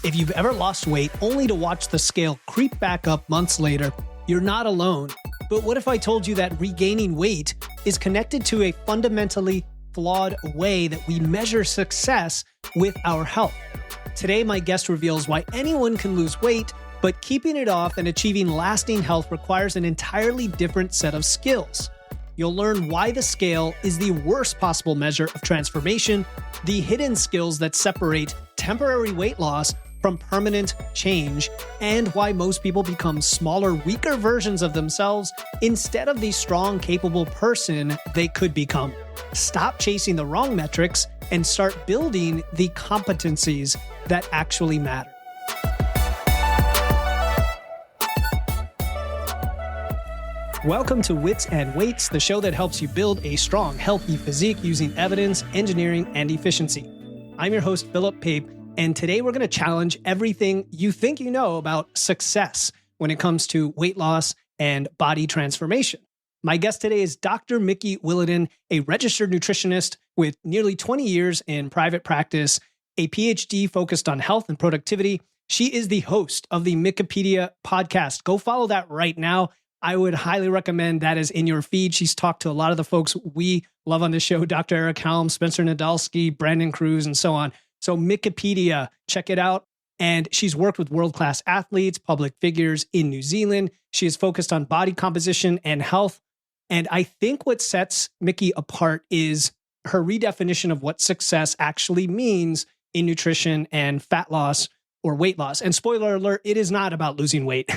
If you've ever lost weight only to watch the scale creep back up months later, you're not alone. But what if I told you that regaining weight is connected to a fundamentally flawed way that we measure success with our health? Today, my guest reveals why anyone can lose weight, but keeping it off and achieving lasting health requires an entirely different set of skills. You'll learn why the scale is the worst possible measure of transformation, the hidden skills that separate temporary weight loss from permanent change, and why most people become smaller, weaker versions of themselves instead of the strong, capable person they could become. Stop chasing the wrong metrics and start building the competencies that actually matter. Welcome to Wits and Weights, the show that helps you build a strong, healthy physique using evidence, engineering, and efficiency. I'm your host, Philip Pape, and today we're going to challenge everything you think you know about success when it comes to weight loss and body transformation. My guest today is Dr. Mikki Williden, a registered nutritionist with nearly 20 years in private practice, a PhD focused on health and productivity. She is the host of the Mikkipedia Podcast. Go follow that right now. I would highly recommend that is in your feed. She's talked to a lot of the folks we love on the show, Dr. Eric Helm, Spencer Nadolsky, Brandon Cruz, and so on. So Mikkipedia, check it out. And she's worked with world-class athletes, public figures in New Zealand. She is focused on body composition and health. And I think what sets Mikki apart is her redefinition of what success actually means in nutrition and fat loss or weight loss. And spoiler alert, it is not about losing weight.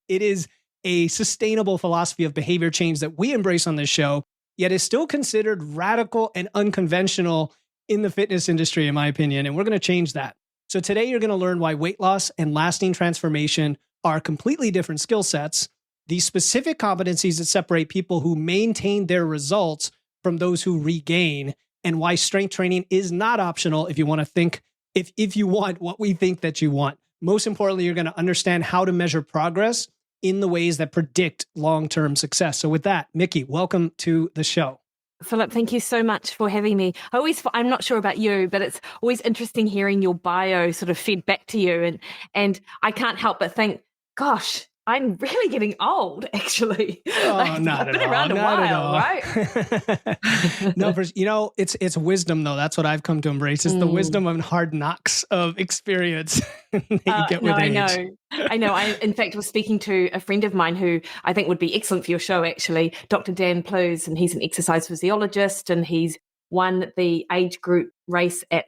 It is a sustainable philosophy of behavior change that we embrace on this show, yet is still considered radical and unconventional in the fitness industry, in my opinion. And we're going to change that. So today you're going to learn why weight loss and lasting transformation are completely different skill sets, the specific competencies that separate people who maintain their results from those who regain, and why strength training is not optional if you want to think, if you want what we think that you want. Most importantly, you're going to understand how to measure progress in the ways that predict long-term success. So with that, Mikki, welcome to the show. Philip, thank you so much for having me. I'm not sure about you, but it's always interesting hearing your bio sort of fed back to you. And I can't help but think, gosh, I'm really getting old, actually. Oh, not I've at been all. around a Not while, right? No, it's wisdom though. That's what I've come to embrace. It's the wisdom of hard knocks of experience that you get with age. I know. I, in fact, was speaking to a friend of mine who I think would be excellent for your show, actually, Dr. Dan Plews, and he's an exercise physiologist, and he's won the age group race at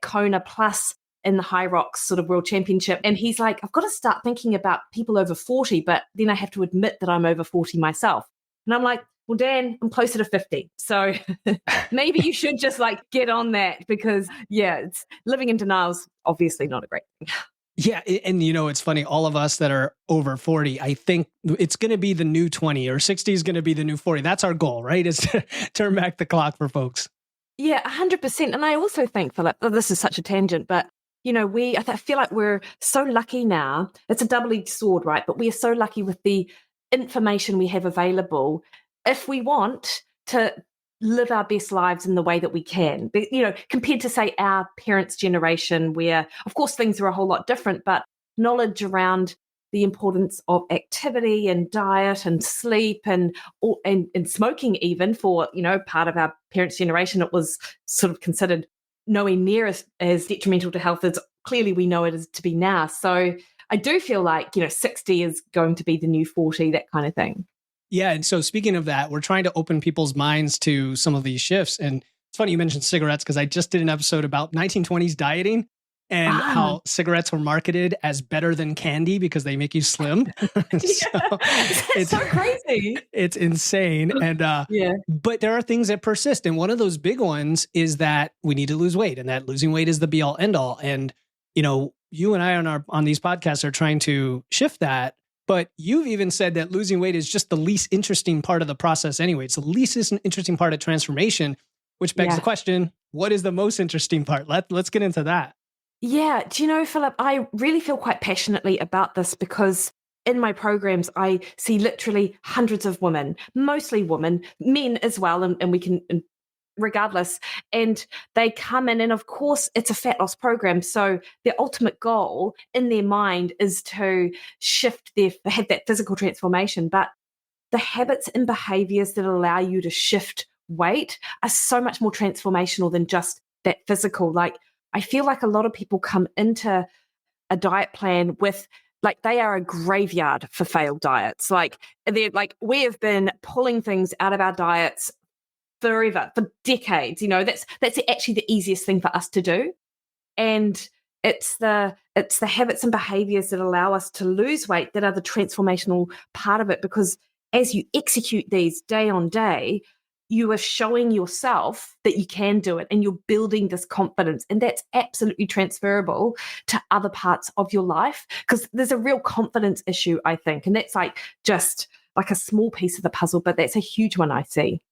Kona Plus in the High Rocks sort of world championship. And he's like, I've got to start thinking about people over 40, but then I have to admit that I'm over 40 myself. And I'm like, well, Dan, I'm closer to 50. So maybe you should just like get on that, because it's living in denial is obviously not a great thing. Yeah. And it's funny, all of us that are over 40, I think it's going to be the new 20, or 60 is going to be the new 40. That's our goal, right? Is to turn back the clock for folks. Yeah, 100%. And I also think, Philip, this is such a tangent, but I feel like we're so lucky now. It's a double-edged sword, right? But we are so lucky with the information we have available if we want to live our best lives in the way that we can. But, compared to, say, our parents' generation, where, of course, things are a whole lot different, but knowledge around the importance of activity and diet and sleep and smoking, even for, part of our parents' generation, it was sort of considered nowhere near as detrimental to health as clearly we know it is to be now. So I do feel like, 60 is going to be the new 40, that kind of thing. Yeah. And so speaking of that, we're trying to open people's minds to some of these shifts. And it's funny you mentioned cigarettes, because I just did an episode about 1920s dieting and how cigarettes were marketed as better than candy because they make you slim. It's so crazy. It's insane. And but there are things that persist. And one of those big ones is that we need to lose weight, and that losing weight is the be all end all. And, you and I on these podcasts are trying to shift that. But you've even said that losing weight is just the least interesting part of the process anyway. It's the least interesting part of transformation, which begs the question, what is the most interesting part? Let's get into that. Yeah. Do you know, Philip, I really feel quite passionately about this, because in my programs, I see literally hundreds of women, mostly women, men as well. And we can regardless. And they come in, and of course, it's a fat loss program. So their ultimate goal in their mind is to have that physical transformation. But the habits and behaviors that allow you to shift weight are so much more transformational than just that physical. Like, I feel like a lot of people come into a diet plan with, like, they are a graveyard for failed diets. Like, they're like, we have been pulling things out of our diets forever, for decades. That's actually the easiest thing for us to do. And it's the habits and behaviors that allow us to lose weight that are the transformational part of it, because as you execute these day on day, you are showing yourself that you can do it, and you're building this confidence. And that's absolutely transferable to other parts of your life, because there's a real confidence issue, I think. And that's just like a small piece of the puzzle, but that's a huge one I see.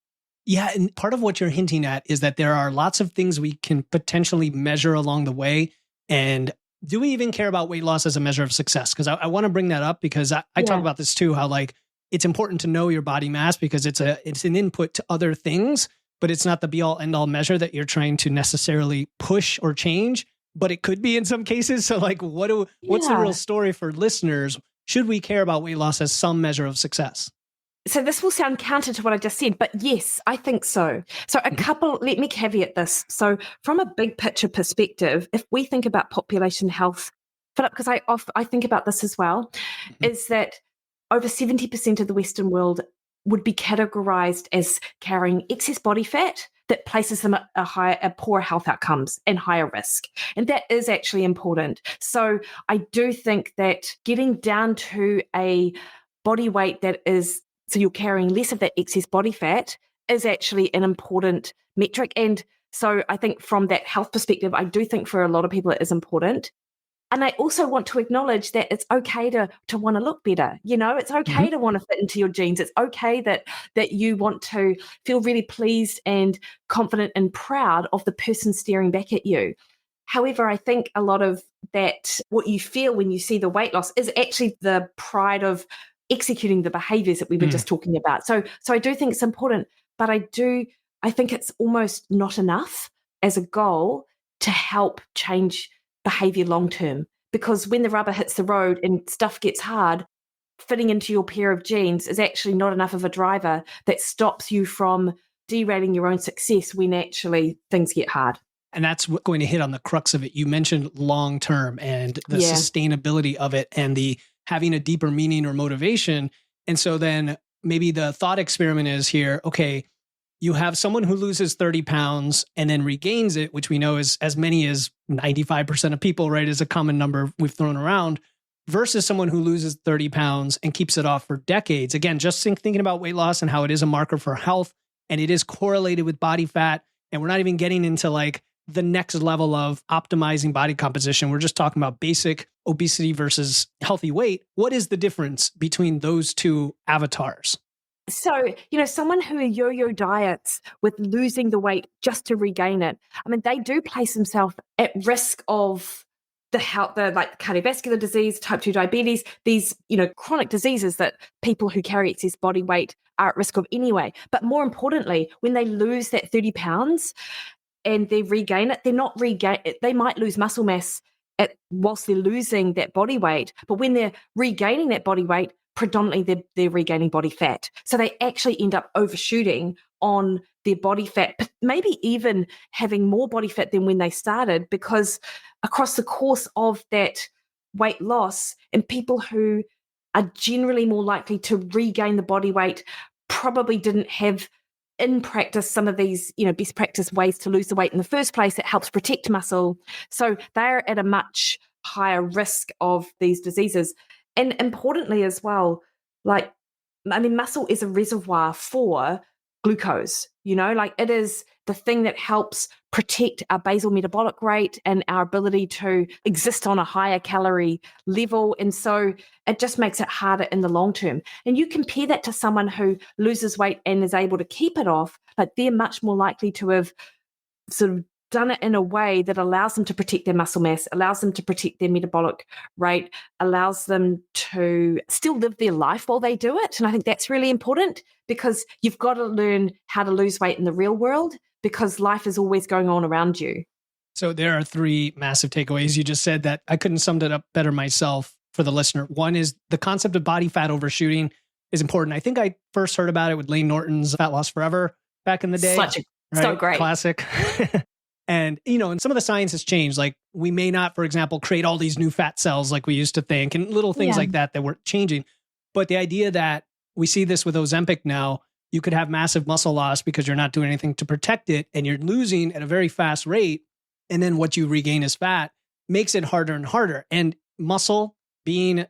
Yeah. And part of what you're hinting at is that there are lots of things we can potentially measure along the way. And do we even care about weight loss as a measure of success? Because I want to bring that up, because I talk about this too, how like it's important to know your body mass, because it's an input to other things, but it's not the be all end all measure that you're trying to necessarily push or change, but it could be in some cases. So like, what's the real story for listeners? Should we care about weight loss as some measure of success? So this will sound counter to what I just said, but yes, I think so. So let me caveat this. So from a big picture perspective, if we think about population health, Philip, because I think about this as well, is that over 70% of the Western world would be categorized as carrying excess body fat that places them at poorer health outcomes and higher risk. And that is actually important. So I do think that getting down to a body weight that is, so you're carrying less of that excess body fat, is actually an important metric. And so I think from that health perspective, I do think for a lot of people it is important. And I also want to acknowledge that it's okay to want to look better. It's okay to want to fit into your jeans. It's okay that you want to feel really pleased and confident and proud of the person staring back at you. However, I think a lot of that, what you feel when you see the weight loss, is actually the pride of executing the behaviors that we were just talking about. So I do think it's important, but I think it's almost not enough as a goal to help change behavior long term, because when the rubber hits the road and stuff gets hard, fitting into your pair of jeans is actually not enough of a driver that stops you from derailing your own success when actually things get hard. And that's going to hit on the crux of it. You mentioned long term and the sustainability of it, and the having a deeper meaning or motivation. And so then maybe the thought experiment is here, okay, you have someone who loses 30 pounds and then regains it, which we know is as many as 95% of people, right, is a common number we've thrown around, versus someone who loses 30 pounds and keeps it off for decades. Again, just thinking about weight loss and how it is a marker for health, and it is correlated with body fat. And we're not even getting into like the next level of optimizing body composition. We're just talking about basic obesity versus healthy weight. What is the difference between those two avatars? So, someone who yo-yo diets with losing the weight just to regain it, I mean, they do place themselves at risk of the cardiovascular disease, type 2 diabetes, these, chronic diseases that people who carry excess body weight are at risk of anyway. But more importantly, when they lose that 30 pounds and they regain it, they might lose muscle mass whilst they're losing that body weight. But when they're regaining that body weight, predominantly they're regaining body fat. So they actually end up overshooting on their body fat, maybe even having more body fat than when they started, because across the course of that weight loss, and people who are generally more likely to regain the body weight probably didn't have in practice some of these, best practice ways to lose the weight in the first place that helps protect muscle. So they're at a much higher risk of these diseases. And importantly as well, muscle is a reservoir for glucose, it is the thing that helps protect our basal metabolic rate and our ability to exist on a higher calorie level. And so it just makes it harder in the long term. And you compare that to someone who loses weight and is able to keep it off, they're much more likely to have sort of done it in a way that allows them to protect their muscle mass, allows them to protect their metabolic rate, allows them to still live their life while they do it. And I think that's really important, because you've got to learn how to lose weight in the real world because life is always going on around you. So there are three massive takeaways. You just said that I couldn't sum it up better myself for the listener. One is the concept of body fat overshooting is important. I think I first heard about it with Layne Norton's Fat Loss Forever back in the day. So great. Classic. And, and some of the science has changed. Like we may not, for example, create all these new fat cells like we used to think and little things like that were changing. But the idea that we see this with Ozempic now, you could have massive muscle loss because you're not doing anything to protect it and you're losing at a very fast rate. And then what you regain is fat makes it harder and harder. And muscle being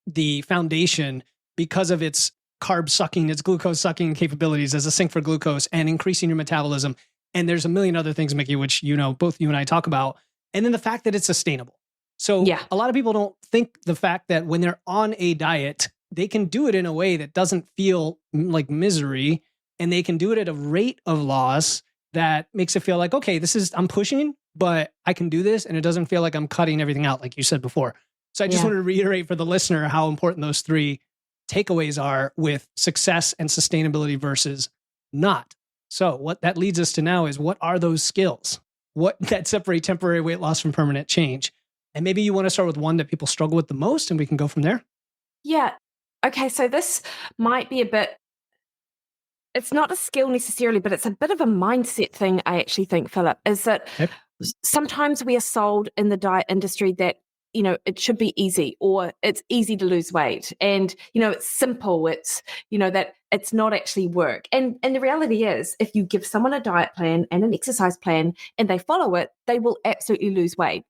the foundation because of its carb sucking, its glucose sucking capabilities as a sink for glucose and increasing your metabolism. And there's a million other things, Mikki, which, both you and I talk about. And then the fact that it's sustainable. So a lot of people don't think the fact that when they're on a diet, they can do it in a way that doesn't feel like misery. And they can do it at a rate of loss that makes it feel like, okay, I'm pushing, but I can do this. And it doesn't feel like I'm cutting everything out, like you said before. So I just wanted to reiterate for the listener how important those three takeaways are with success and sustainability versus not. So what that leads us to now is, what are those skills? What that separate temporary weight loss from permanent change? And maybe you want to start with one that people struggle with the most and we can go from there. Yeah. Okay. So this might be it's not a skill necessarily, but it's a bit of a mindset thing, I actually think, Philip, is that sometimes we are sold in the diet industry that, it should be easy or it's easy to lose weight. And, it's simple. It's, that it's not actually work. And the reality is, if you give someone a diet plan and an exercise plan and they follow it, they will absolutely lose weight.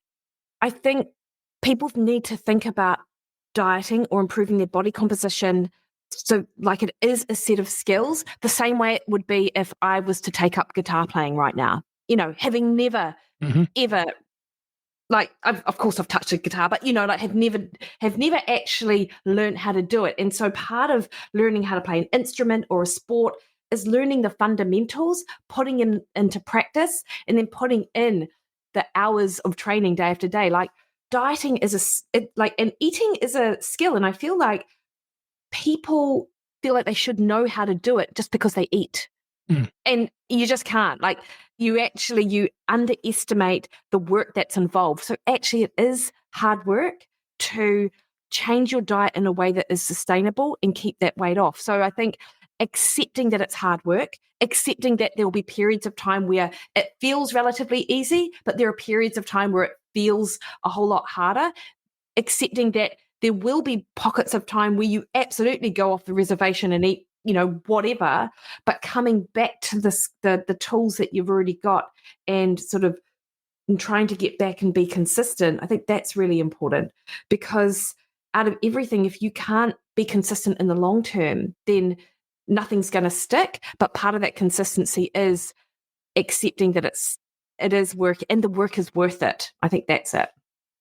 I think people need to think about dieting or improving their body composition. So like it is a set of skills, the same way it would be if I was to take up guitar playing right now, having never, ever, like, of course I've touched a guitar, but, have never actually learned how to do it. And so part of learning how to play an instrument or a sport is learning the fundamentals, putting into practice, and then putting in the hours of training day after day. Like dieting is and eating is a skill. And I feel like people feel like they should know how to do it just because they eat. And you just can't. Like you underestimate the work that's involved. So actually it is hard work to change your diet in a way that is sustainable and keep that weight off. So I think accepting that it's hard work, accepting that there will be periods of time where it feels relatively easy, but there are periods of time where it feels a whole lot harder, accepting that there will be pockets of time where you absolutely go off the reservation and eat, whatever, but coming back to the tools that you've already got and sort of trying to get back and be consistent. I think that's really important, because out of everything, if you can't be consistent in the long term, then nothing's going to stick. But part of that consistency is accepting that it is work and the work is worth it. I think that's it.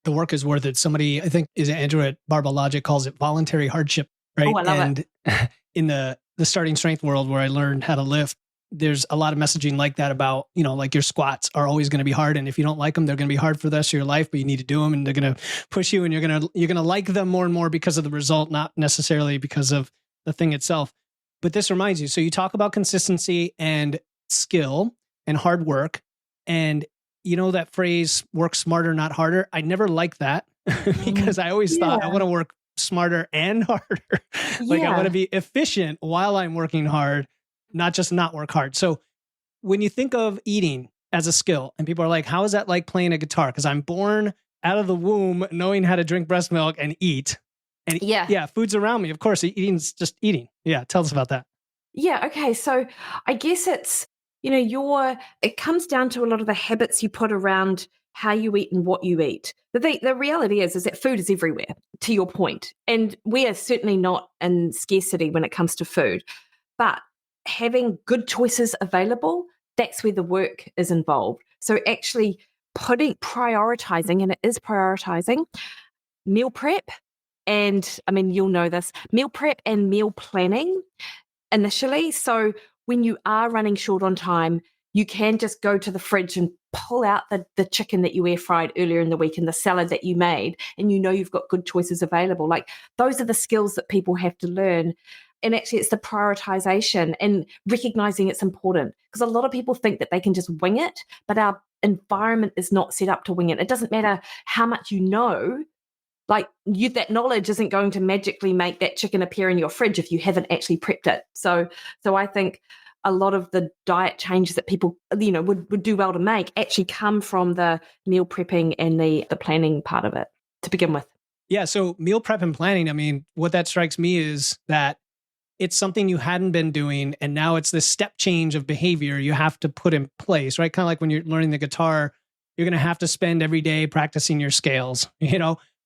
The work is worth it. Somebody, I think, is Andrew at Barbell Logic, calls it voluntary hardship, right? Oh, I love it. In the starting strength world where I learned how to lift, there's a lot of messaging like that about, like your squats are always going to be hard. And if you don't like them, they're going to be hard for the rest of your life, but you need to do them and they're going to push you and you're going to like them more and more because of the result, not necessarily because of the thing itself. But this reminds you. So you talk about consistency and skill and hard work. And that phrase, work smarter, not harder. I never liked that because I always thought I want to work smarter and harder. Like I want to be efficient while I'm working hard, not just not work hard. So when you think of eating as a skill and people are like, how is that like playing a guitar? Because I'm born out of the womb knowing how to drink breast milk and eat. And food's around me. Of course, eating's just eating. Yeah. Tell us about that. Yeah. Okay. So I guess it's, it comes down to a lot of the habits you put around how you eat and what you eat. The reality is that food is everywhere, to your point. And we are certainly not in scarcity when it comes to food. But having good choices available, that's where the work is involved. So actually prioritizing, and it is prioritizing, meal prep. And I mean, you'll know this, meal prep and meal planning initially. So when you are running short on time, you can just go to the fridge and pull out the chicken that you air fried earlier in the week and the salad that you made, and you've got good choices available. Like those are the skills that people have to learn. And actually it's the prioritization and recognizing it's important, because a lot of people think that they can just wing it, but our environment is not set up to wing it. It doesn't matter how much you know, like that knowledge isn't going to magically make that chicken appear in your fridge if you haven't actually prepped it. So I think a lot of the diet changes that people, would do well to make actually come from the meal prepping and the planning part of it to begin with. Yeah. So meal prep and planning, I mean, what that strikes me is that it's something you hadn't been doing, and now it's this step change of behavior you have to put in place, right? Kind of like when you're learning the guitar, you're going to have to spend every day practicing your scales.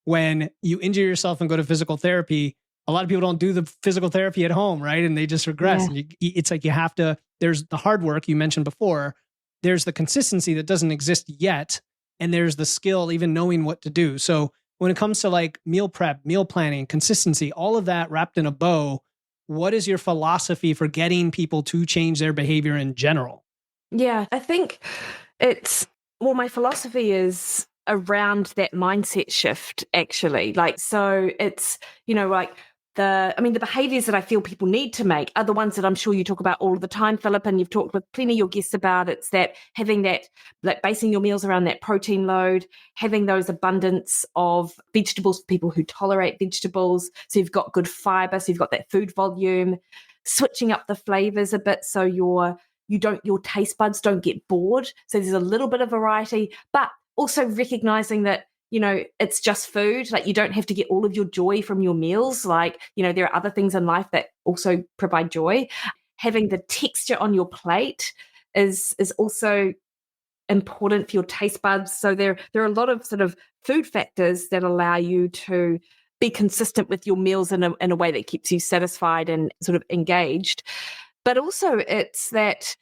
When you injure yourself and go to physical therapy, a lot of people don't do the physical therapy at home, right? And they just regress. Yeah. And it's like you have to, there's the hard work you mentioned before, there's the consistency that doesn't exist yet, and there's the skill, even knowing what to do. So when it comes to like meal prep, meal planning, consistency, all of that wrapped in a bow, what is your philosophy for getting people to change their behavior in general? Yeah, I think my philosophy is around that mindset shift, actually. So it's, the behaviors that I feel people need to make are the ones that I'm sure you talk about all the time, Philip, and you've talked with plenty of your guests about. It's that having that, like basing your meals around that protein load, having those abundance of vegetables for people who tolerate vegetables. So you've got good fiber, so you've got that food volume, switching up the flavors a bit so your taste buds don't get bored. So there's a little bit of variety, but also recognizing that, it's just food. Like you don't have to get all of your joy from your meals. Like, there are other things in life that also provide joy. Having the texture on your plate is also important for your taste buds. So there are a lot of sort of food factors that allow you to be consistent with your meals in a way that keeps you satisfied and sort of engaged. But also it's that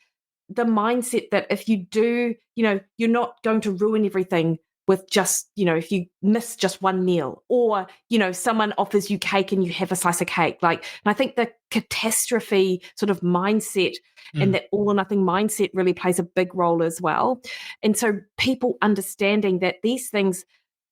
the mindset that if you do, you're not going to ruin everything with just, if you miss just one meal, or, someone offers you cake and you have a slice of cake. And I think the catastrophe sort of mindset and that all or nothing mindset really plays a big role as well. And so people understanding that these things,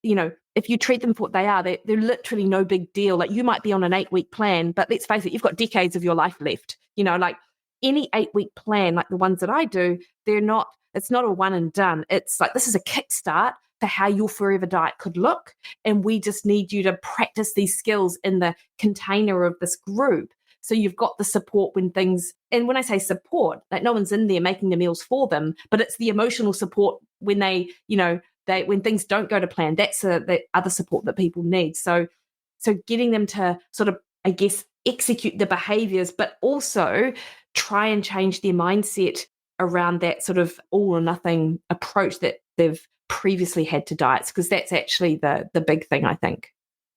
if you treat them for what they are, they're literally no big deal. Like you might be on an 8-week plan, but let's face it, you've got decades of your life left. Like any 8-week plan, like the ones that I do, it's not a one and done. It's like, this is a kickstart for how your forever diet could look. And we just need you to practice these skills in the container of this group. So you've got the support when and when I say support, like no one's in there making the meals for them, but it's the emotional support when when things don't go to plan. That's the other support that people need. So getting them to sort of, I guess, execute the behaviors, but also try and change their mindset around that sort of all or nothing approach that they've previously had to diets, because that's actually the big thing, I think.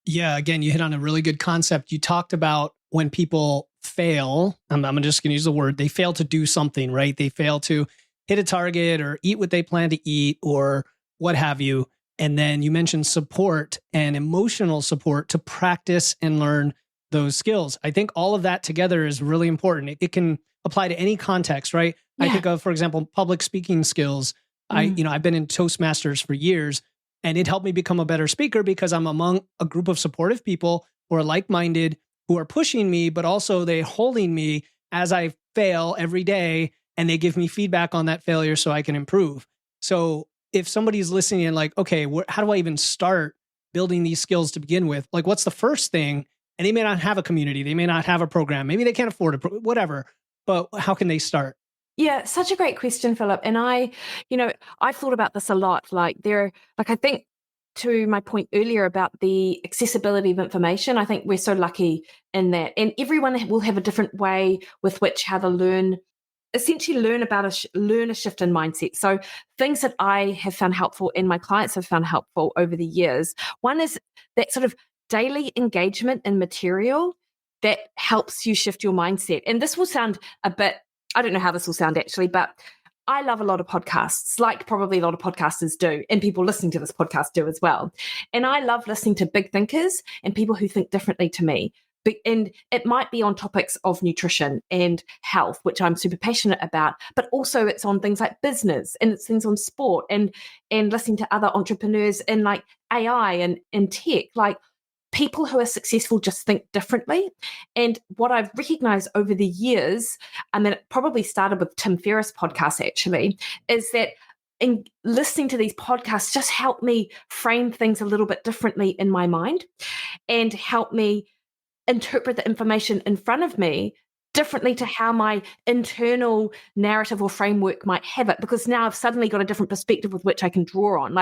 Yeah, again, you hit on a really good concept. You talked about when people fail, I'm just going to use the word, they fail to do something, right? They fail to hit a target or eat what they plan to eat or what have you. And then you mentioned support and emotional support to practice and learn those skills. I think all of that together is really important. It can apply to any context, right? Yeah. I think of, for example, public speaking skills. I've been in Toastmasters for years, and it helped me become a better speaker because I'm among a group of supportive people who are like-minded, who are pushing me, but also they're holding me as I fail every day, and they give me feedback on that failure so I can improve. So if somebody's listening and like, okay, how do I even start building these skills to begin with? Like, what's the first thing? And they may not have a community. They may not have a program. Maybe they can't afford it, whatever. But how can they start? Yeah, such a great question, Philip. And I've thought about this a lot. I think to my point earlier about the accessibility of information, I think we're so lucky in that. And everyone will have a different way with which how to learn a shift in mindset. So things that I have found helpful and my clients have found helpful over the years. One is that sort of daily engagement in material that helps you shift your mindset. And this will sound a bit, I don't know how this will sound actually, but I love a lot of podcasts, like probably a lot of podcasters do, and people listening to this podcast do as well. And I love listening to big thinkers and people who think differently to me. And it might be on topics of nutrition and health, which I'm super passionate about, but also it's on things like business, and it's things on sport and listening to other entrepreneurs and like AI and tech. Like people who are successful just think differently. And what I've recognized over the years, and then it probably started with Tim Ferriss' podcast actually, is that in listening to these podcasts just helped me frame things a little bit differently in my mind and help me interpret the information in front of me differently to how my internal narrative or framework might have it, because now I've suddenly got a different perspective with which I can draw on.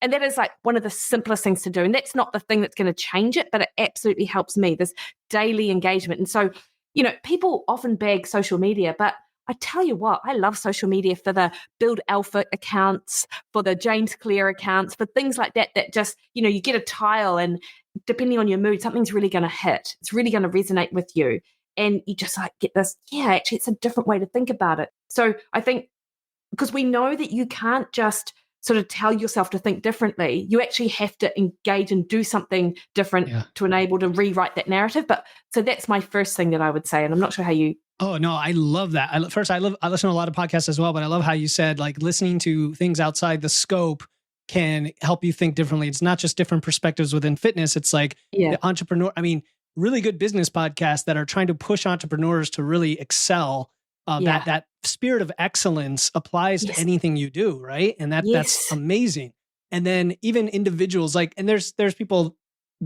And that is like one of the simplest things to do. And that's not the thing that's going to change it, but it absolutely helps me, this daily engagement. And so, people often bag social media, but I tell you what, I love social media for the Build Alpha accounts, for the James Clear accounts, for things like that just, you get a tile and depending on your mood, something's really going to hit. It's really going to resonate with you. And you just get this, actually, it's a different way to think about it. So I think because we know that you can't just sort of tell yourself to think differently, you actually have to engage and do something different to enable to rewrite that narrative. But so that's my first thing that I would say. And I'm not sure how you... Oh, no, I love that. I listen to a lot of podcasts as well, but I love how you said listening to things outside the scope can help you think differently. It's not just different perspectives within fitness. It's the entrepreneur. I mean, really good business podcasts that are trying to push entrepreneurs to really excel. That spirit of excellence applies to anything you do, right? And that's amazing. And then even individuals and there's people.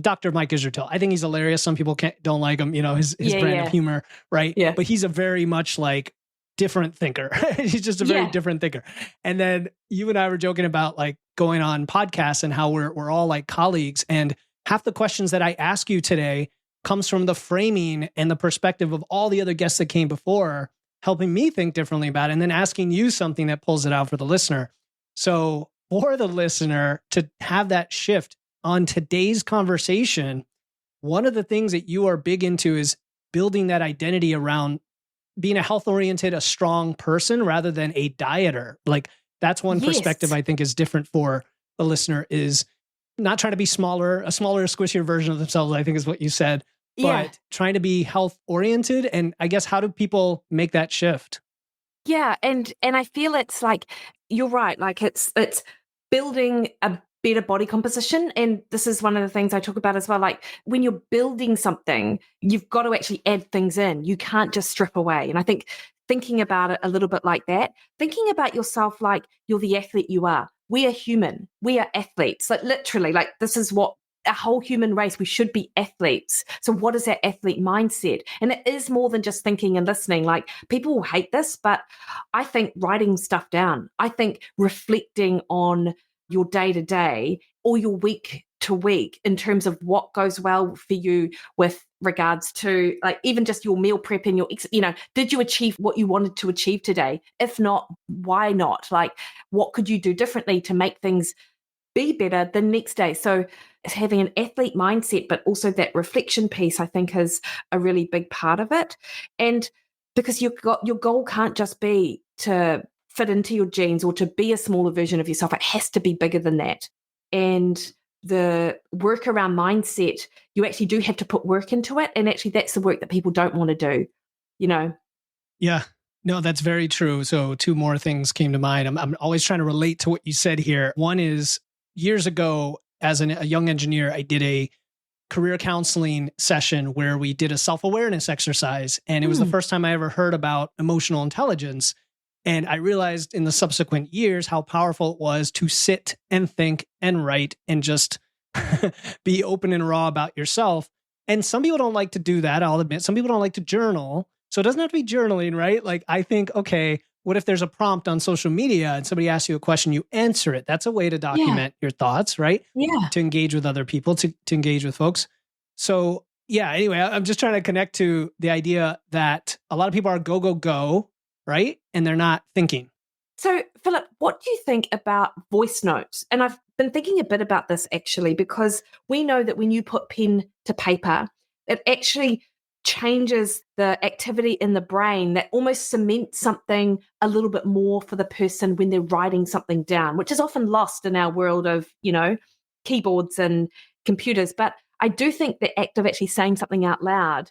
Dr. Mike Israel, I think he's hilarious. Some people don't like him, his brand of humor, right? Yeah. But he's a very much different thinker. He's just a very different thinker. And then you and I were joking about going on podcasts and how we're all colleagues. And half the questions that I ask you today comes from the framing and the perspective of all the other guests that came before, helping me think differently about it, and then asking you something that pulls it out for the listener. So for the listener to have that shift on today's conversation, one of the things that you are big into is building that identity around being a health-oriented, a strong person rather than a dieter. That's one perspective I think is different for the listener, is not trying to be a smaller, squishier version of themselves, I think is what you said, but trying to be health-oriented. And I guess, how do people make that shift? Yeah. And I feel it's you're right. It's building a better body composition. And this is one of the things I talk about as well. When you're building something, you've got to actually add things in. You can't just strip away. And I think thinking about it a little bit like that, thinking about yourself like you're the athlete you are. We are human. We are athletes. Literally, this is what a whole human race, we should be athletes. So what is that athlete mindset? And it is more than just thinking and listening. People will hate this, but I think writing stuff down, I think reflecting on your day to day or your week to week in terms of what goes well for you with regards to even just your meal prep and your, did you achieve what you wanted to achieve today? If not, why not? What could you do differently to make things be better the next day? So it's having an athlete mindset, but also that reflection piece, I think, is a really big part of it. And because your goal can't just be to fit into your genes or to be a smaller version of yourself. It has to be bigger than that. And the work around mindset, you actually do have to put work into it. And actually that's the work that people don't want to do, Yeah, no, that's very true. So 2 more things came to mind. I'm always trying to relate to what you said here. One is, years ago, as a young engineer, I did a career counseling session where we did a self-awareness exercise. And it was the first time I ever heard about emotional intelligence. And I realized in the subsequent years how powerful it was to sit and think and write and just be open and raw about yourself. And some people don't like to do that, I'll admit. Some people don't like to journal. So it doesn't have to be journaling, right? I think, okay, what if there's a prompt on social media and somebody asks you a question, you answer it? That's a way to document your thoughts, right? Yeah. To engage with other people, to engage with folks. So anyway, I'm just trying to connect to the idea that a lot of people are go, go, go, right? And they're not thinking. So, Philip, what do you think about voice notes? And I've been thinking a bit about this actually, because we know that when you put pen to paper, it actually changes the activity in the brain that almost cements something a little bit more for the person when they're writing something down, which is often lost in our world of, keyboards and computers. But I do think the act of actually saying something out loud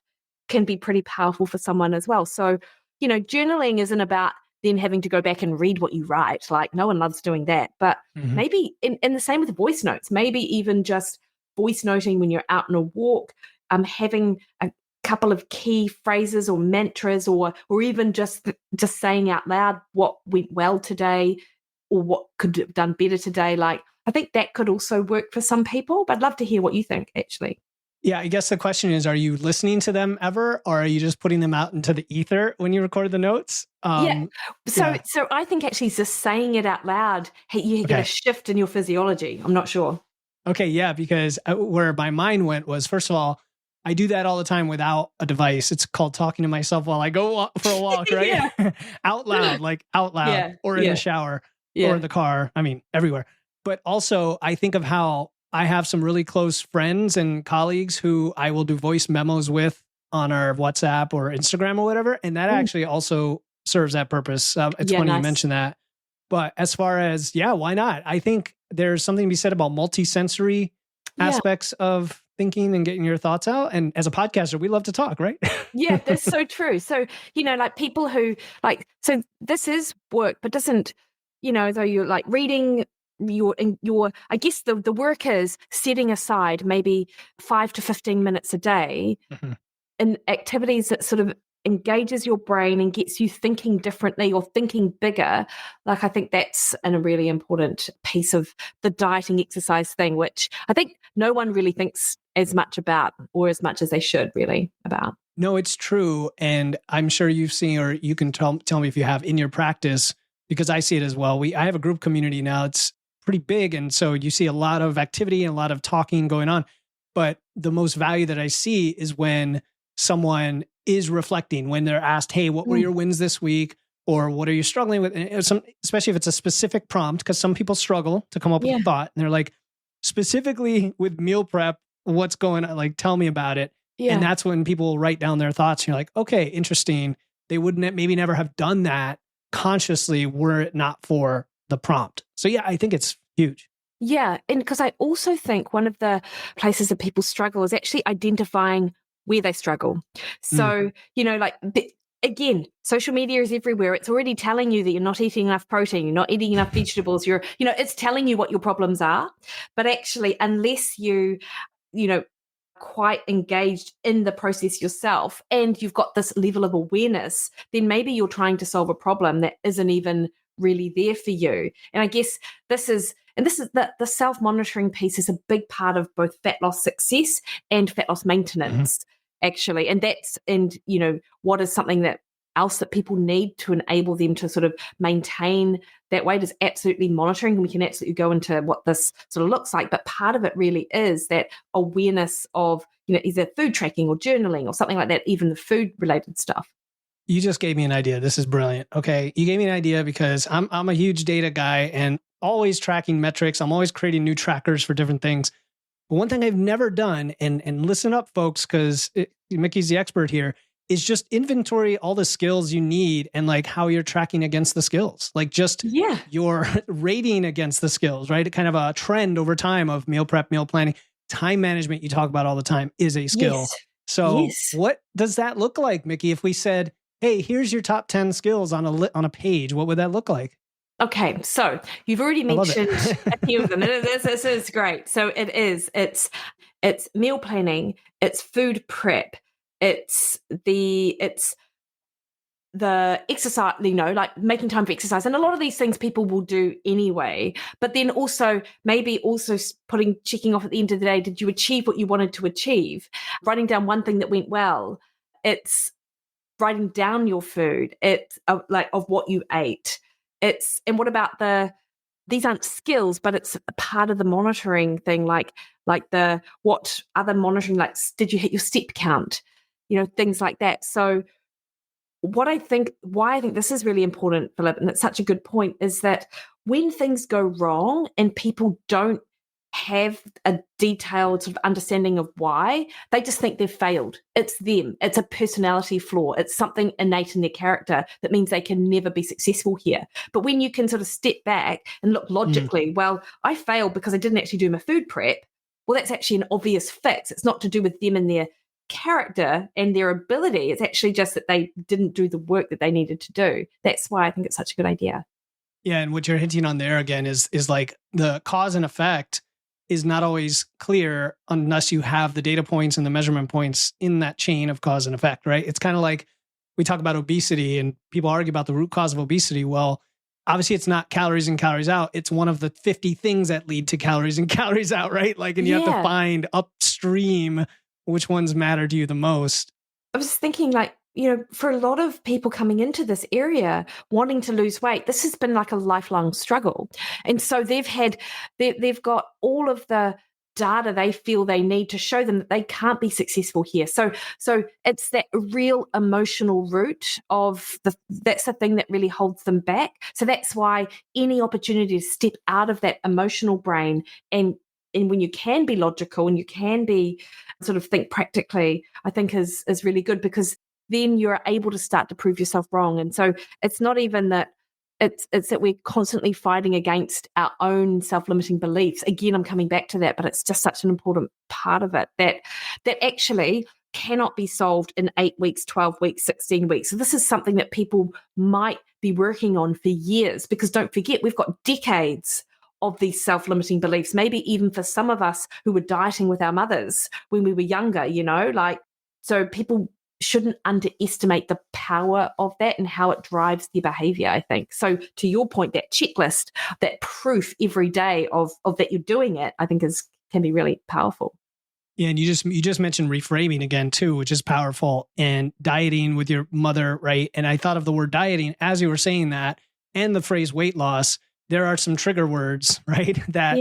can be pretty powerful for someone as well. So, journaling isn't about then having to go back and read what you write. No one loves doing that. But maybe in the same with voice notes, maybe even just voice noting when you're out on a walk, having a couple of key phrases or mantras, or even just saying out loud what went well today or what could have done better today. Like, I think that could also work for some people, but I'd love to hear what you think, actually. Yeah, I guess the question is, are you listening to them ever, or are you just putting them out into the ether when you record the notes? Yeah. So I think actually just saying it out loud, hey, you get a shift in your physiology. I'm not sure. Okay, yeah, because where my mind went was, first of all, I do that all the time without a device. It's called talking to myself while I go for a walk, right? Out loud, or in the shower or in the car. I mean, everywhere. But also, I think of how I have some really close friends and colleagues who I will do voice memos with on our WhatsApp or Instagram or whatever. And that actually also serves that purpose. It's funny you mention that. But as far as, why not? I think there's something to be said about multisensory aspects of thinking and getting your thoughts out. And as a podcaster, we love to talk, right? Yeah, that's so true. So, like people who so this is work, but doesn't, though you're like reading your, I guess the work is setting aside maybe 5 to 15 minutes a day in activities that sort of engages your brain and gets you thinking differently or thinking bigger. Like, I think that's a really important piece of the dieting exercise thing, which I think no one really thinks as much about, or as much as they should really about. No, it's true. And I'm sure you've seen, or you can tell me if you have in your practice, because I see it as well. I have a group community now. It's pretty big. And so you see a lot of activity and a lot of talking going on. But the most value that I see is when someone is reflecting, when they're asked, hey, what were your wins this week? Or what are you struggling with? And especially if it's a specific prompt, because some people struggle to come up with a thought. And they're like, specifically with meal prep, what's going on? Like, tell me about it. Yeah. And that's when people will write down their thoughts. And you're like, okay, interesting. They wouldn't maybe never have done that consciously were it not for the prompt. So yeah, I think it's huge. Yeah. And because I also think one of the places that people struggle is actually identifying where they struggle. So, again, social media is everywhere. It's already telling you that you're not eating enough protein, you're not eating enough vegetables, it's telling you what your problems are. But actually, unless you quite engaged in the process yourself and you've got this level of awareness, then maybe you're trying to solve a problem that isn't even really there for you. And I guess this is the self-monitoring piece is a big part of both fat loss success and fat loss maintenance, actually. And what is something else that people need to enable them to sort of maintain that weight is absolutely monitoring. And we can absolutely go into what this sort of looks like. But part of it really is that awareness of, either food tracking or journaling or something like that, even the food related stuff. You just gave me an idea. This is brilliant. Okay. You gave me an idea because I'm a huge data guy and always tracking metrics. I'm always creating new trackers for different things. But one thing I've never done, and listen up, folks, because Mikki's the expert here, is just inventory all the skills you need and like how you're tracking against the skills, like just your rating against the skills, right? Kind of a trend over time of meal prep, meal planning, time management you talk about all the time is a skill. Yes. So what does that look like, Mikki? If we said, hey, here's your top 10 skills on a page, what would that look like? Okay, so you've already mentioned a few of them. This is great. So it's meal planning, it's food prep, it's the exercise, like making time for exercise. And a lot of these things people will do anyway, but then also maybe also checking off at the end of the day, did you achieve what you wanted to achieve? Writing down one thing that went well. It's writing down your food. It's of what you ate. And what about these aren't skills, but it's a part of the monitoring thing, what other monitoring, like did you hit your step count? Things like that. So why I think this is really important, Philip, and it's such a good point, is that when things go wrong and people don't have a detailed sort of understanding of why, they just think they've failed. It's them. It's a personality flaw. It's something innate in their character that means they can never be successful here. But when you can sort of step back and look logically, well, I failed because I didn't actually do my food prep. Well, that's actually an obvious fix. It's not to do with them and their character and their ability. It's actually just that they didn't do the work that they needed to do. That's why I think it's such a good idea. Yeah. And what you're hinting on there again is like the cause and effect is not always clear unless you have the data points and the measurement points in that chain of cause and effect, right? It's kind of like we talk about obesity and people argue about the root cause of obesity. Well, obviously it's not calories in, calories out. It's one of the 50 things that lead to calories in, calories out, right? Like, and you have to find upstream which ones matter to you the most. I was thinking like, for a lot of people coming into this area wanting to lose weight, this has been like a lifelong struggle. And so they've got all of the data they feel they need to show them that they can't be successful here. So it's that real emotional root that's the thing that really holds them back. So that's why any opportunity to step out of that emotional brain and when you can be logical and you can be sort of think practically, I think is really good, because then you're able to start to prove yourself wrong. And so it's not even that it's that we're constantly fighting against our own self-limiting beliefs. Again, I'm coming back to that, but it's just such an important part of it that actually cannot be solved in 8 weeks, 12 weeks, 16 weeks. So this is something that people might be working on for years, because don't forget, we've got decades of these self-limiting beliefs, maybe even for some of us who were dieting with our mothers when we were younger, so people shouldn't underestimate the power of that and how it drives their behavior, I think. So to your point, that checklist, that proof every day of that you're doing it, I think can be really powerful. Yeah, and you just mentioned reframing again too, which is powerful, and dieting with your mother, right? And I thought of the word dieting as you were saying that, and the phrase weight loss. There are some trigger words, right, that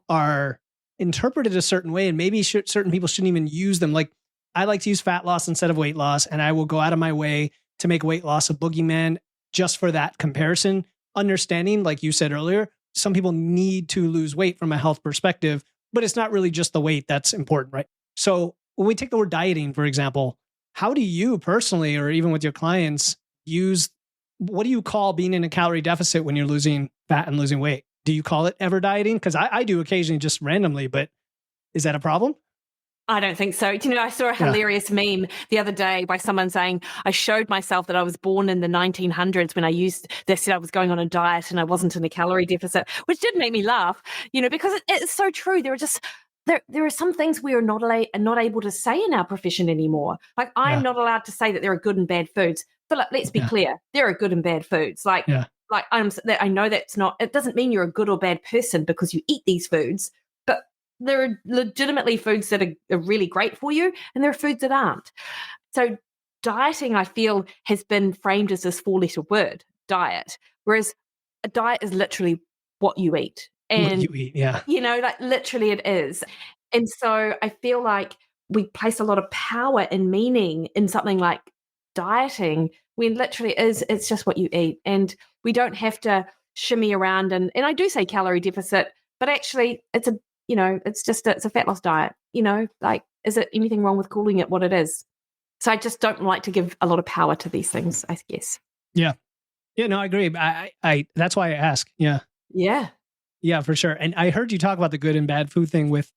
are interpreted a certain way, and maybe certain people shouldn't even use them. Like, I like to use fat loss instead of weight loss, and I will go out of my way to make weight loss a boogeyman just for that comparison. Understanding, like you said earlier, some people need to lose weight from a health perspective, but it's not really just the weight that's important, right? So when we take the word dieting, for example, how do you personally, or even with your clients, what do you call being in a calorie deficit when you're losing fat and losing weight? Do you call it ever dieting? Because I do occasionally, just randomly, but is that a problem? I don't think so. I saw a hilarious meme the other day by someone saying, I showed myself that I was born in the 1900s when they said I was going on a diet and I wasn't in a calorie deficit, which did make me laugh, because it's so true. There are some things we are not able to say in our profession anymore. Like, I'm not allowed to say that there are good and bad foods. Philip, let's be clear. There are good and bad foods. I know that's not, it doesn't mean you're a good or bad person because you eat these foods, but there are legitimately foods that are really great for you, and there are foods that aren't. So dieting, I feel, has been framed as this 4-letter word, diet, whereas a diet is literally what you eat. And, what you eat, literally it is. And so I feel like we place a lot of power and meaning in something like dieting, when literally it's just what you eat, and we don't have to shimmy around and I do say calorie deficit, but actually it's a fat loss diet. Is it anything wrong with calling it what it is? So I just don't like to give a lot of power to these things, I guess. No, I agree. I that's why I ask. Yeah, for sure. And I heard you talk about the good and bad food thing with,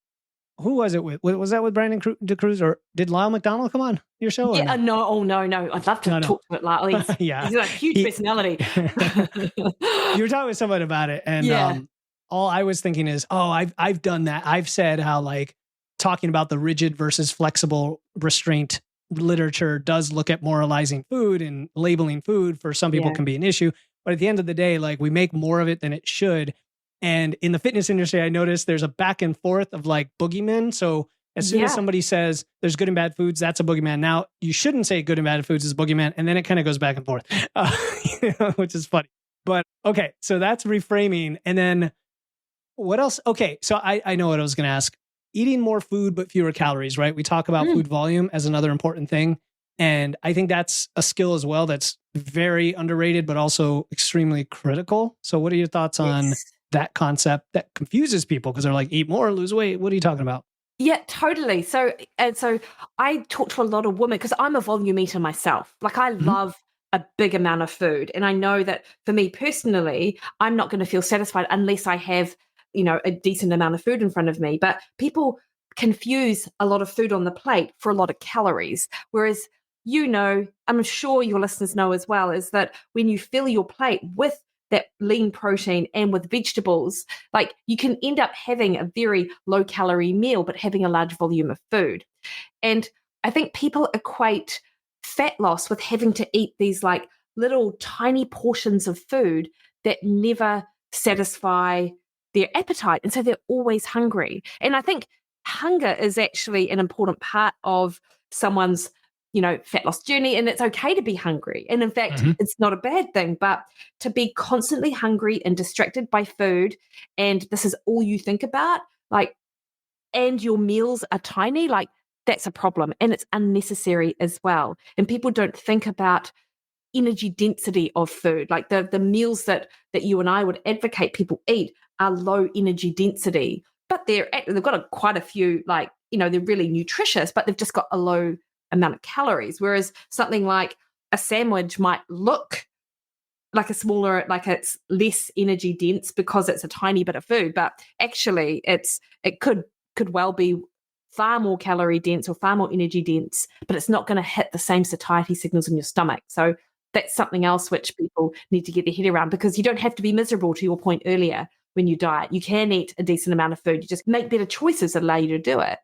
who was it with? Was that with Brandon DeCruz, or did Lyle McDonald come on your show? Yeah, no? No. I'd love to talk to it, Lyle. He's a huge personality. You were talking with someone about it, and all I was thinking is, I've done that. I've said how, like, talking about the rigid versus flexible restraint literature does look at moralizing food, and labeling food for some people can be an issue. But at the end of the day, like, we make more of it than it should. And in the fitness industry, I noticed there's a back and forth of like boogeymen. So as soon as somebody says there's good and bad foods, that's a boogeyman. Now, you shouldn't say good and bad foods is a boogeyman. And then it kind of goes back and forth, which is funny. But okay, so that's reframing. And then what else? Okay, so I know what I was going to ask. Eating more food, but fewer calories, right? We talk about food volume as another important thing. And I think that's a skill as well that's very underrated, but also extremely critical. So what are your thoughts on that concept that confuses people, because they're like, eat more, lose weight? What are you talking about? Yeah, totally. So I talk to a lot of women because I'm a volume eater myself. Like, I love a big amount of food. And I know that for me personally, I'm not going to feel satisfied unless I have, a decent amount of food in front of me. But people confuse a lot of food on the plate for a lot of calories. Whereas, I'm sure your listeners know as well, is that when you fill your plate with that lean protein and with vegetables, like you can end up having a very low calorie meal, but having a large volume of food. And I think people equate fat loss with having to eat these like little tiny portions of food that never satisfy their appetite. And so they're always hungry. And I think hunger is actually an important part of someone's, fat loss journey. And it's okay to be hungry. And in fact, it's not a bad thing, but to be constantly hungry and distracted by food, and this is all you think about, like, and your meals are tiny, like, that's a problem. And it's unnecessary as well. And people don't think about energy density of food. Like the meals that you and I would advocate people eat are low energy density, but they've got quite a few, like, they're really nutritious, but they've just got a low amount of calories. Whereas something like a sandwich might look like it's less energy dense because it's a tiny bit of food, but actually it could well be far more calorie dense or far more energy dense, but it's not going to hit the same satiety signals in your stomach. So that's something else which people need to get their head around, because you don't have to be miserable, to your point earlier, when you diet. You can eat a decent amount of food. You just make better choices that allow you to do it.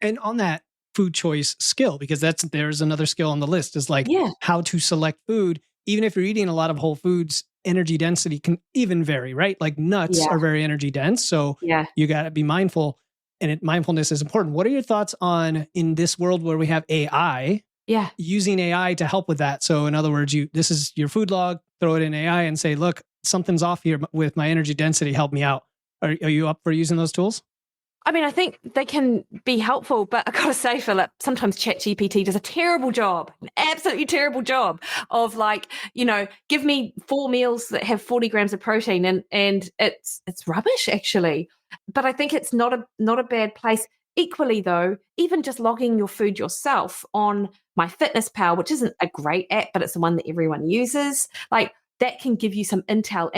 And on that food choice skill, because there's another skill on the list, is like how to select food. Even if you're eating a lot of whole foods, energy density can even vary, right? Like nuts are very energy dense. So you got to be mindful, and mindfulness is important. What are your thoughts on, in this world where we have AI, using AI to help with that? So in other words, this is your food log, throw it in AI and say, look, something's off here with my energy density, help me out. Are you up for using those tools? I mean, I think they can be helpful, but I gotta say, Philip, sometimes ChatGPT does a terrible job, an absolutely terrible job of, like, give me 4 meals that have 40 grams of protein, and it's rubbish, actually. But I think it's not a bad place. Equally, though, even just logging your food yourself on MyFitnessPal, which isn't a great app, but it's the one that everyone uses, like, that can give you some intel.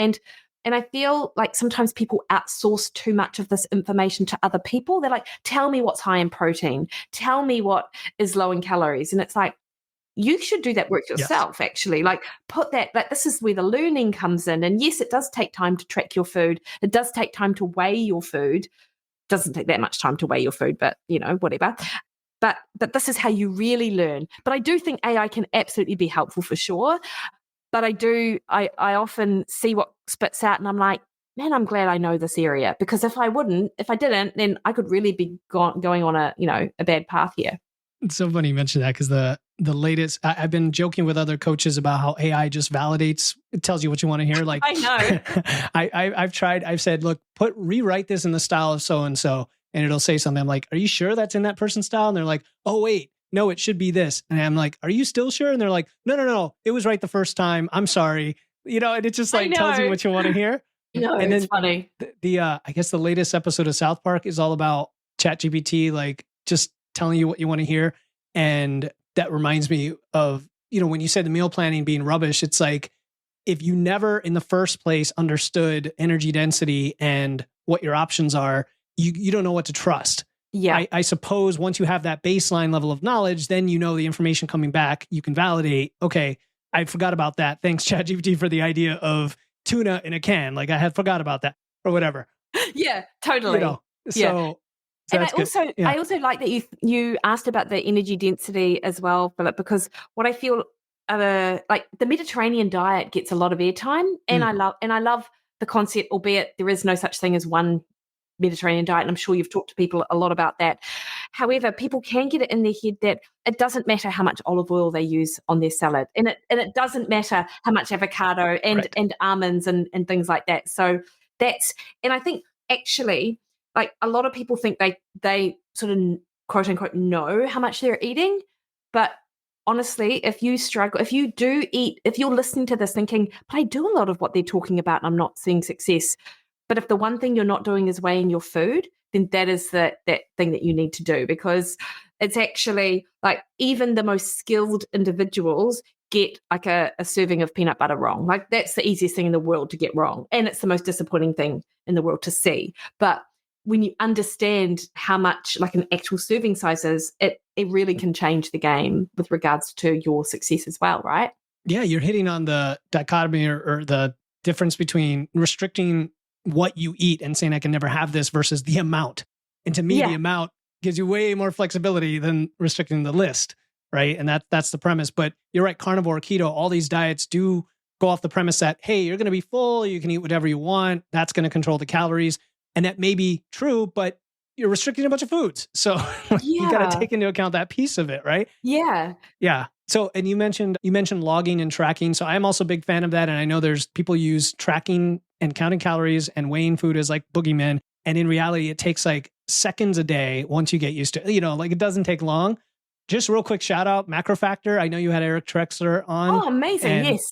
And I feel like sometimes people outsource too much of this information to other people. They're like, tell me what's high in protein. Tell me what is low in calories. And it's like, you should do that work yourself, actually. Like, put that, like, this is where the learning comes in. And yes, it does take time to track your food. It does take time to weigh your food. Doesn't take that much time to weigh your food, but, whatever. But this is how you really learn. But I do think AI can absolutely be helpful for sure. But I often see what spits out and I'm like, man, I'm glad I know this area, because if I didn't, then I could really be going on a bad path here. It's so funny you mentioned that, because the latest, I've been joking with other coaches about how AI just validates, it tells you what you want to hear. Like, I know. I've said, look, rewrite this in the style of so-and-so, and it'll say something. I'm like, are you sure that's in that person's style? And they're like, oh, wait. No, it should be this. And I'm like, are you still sure? And they're like, no, it was right the first time. I'm sorry. And it just like tells you what you want to hear. No, and it's funny. I guess the latest episode of South Park is all about ChatGPT, like just telling you what you want to hear. And that reminds me of, when you said the meal planning being rubbish, it's like, if you never in the first place understood energy density and what your options are, you don't know what to trust. Yeah. I suppose once you have that baseline level of knowledge, then the information coming back, you can validate, okay, I forgot about that. Thanks, ChatGPT, for the idea of tuna in a can. Like, I had forgot about that, or whatever. Yeah, totally. So and I also like that you asked about the energy density as well, Philip, because what I feel like the Mediterranean diet gets a lot of airtime, and I love the concept, albeit there is no such thing as one Mediterranean diet, and I'm sure you've talked to people a lot about that. However, people can get it in their head that it doesn't matter how much olive oil they use on their salad, and it doesn't matter how much avocado and almonds and things like that. So and I think actually, like, a lot of people think they sort of quote unquote know how much they're eating, but honestly, if you're listening to this thinking, but I do a lot of what they're talking about and I'm not seeing success. But if the one thing you're not doing is weighing your food, then that is that thing that you need to do, because it's actually like even the most skilled individuals get like a serving of peanut butter wrong. Like, that's the easiest thing in the world to get wrong. And it's the most disappointing thing in the world to see. But when you understand how much like an actual serving size is, it really can change the game with regards to your success as well, right? Yeah, you're hitting on the dichotomy or the difference between restricting what you eat and saying I can never have this versus the amount. And to me, the amount gives you way more flexibility than restricting the list, right? And that's the premise. But you're right, carnivore, keto, all these diets do go off the premise that, hey, you're going to be full, you can eat whatever you want, that's going to control the calories. And that may be true, but you're restricting a bunch of foods. So you got to take into account that piece of it, right? Yeah. Yeah. So, and you mentioned logging and tracking. So I'm also a big fan of that. And I know there's people use tracking and counting calories and weighing food as like boogeymen. And in reality, it takes like seconds a day once you get used to it. Like it doesn't take long. Just real quick shout out, Macro Factor. I know you had Eric Trexler on. Oh, amazing. And, yes.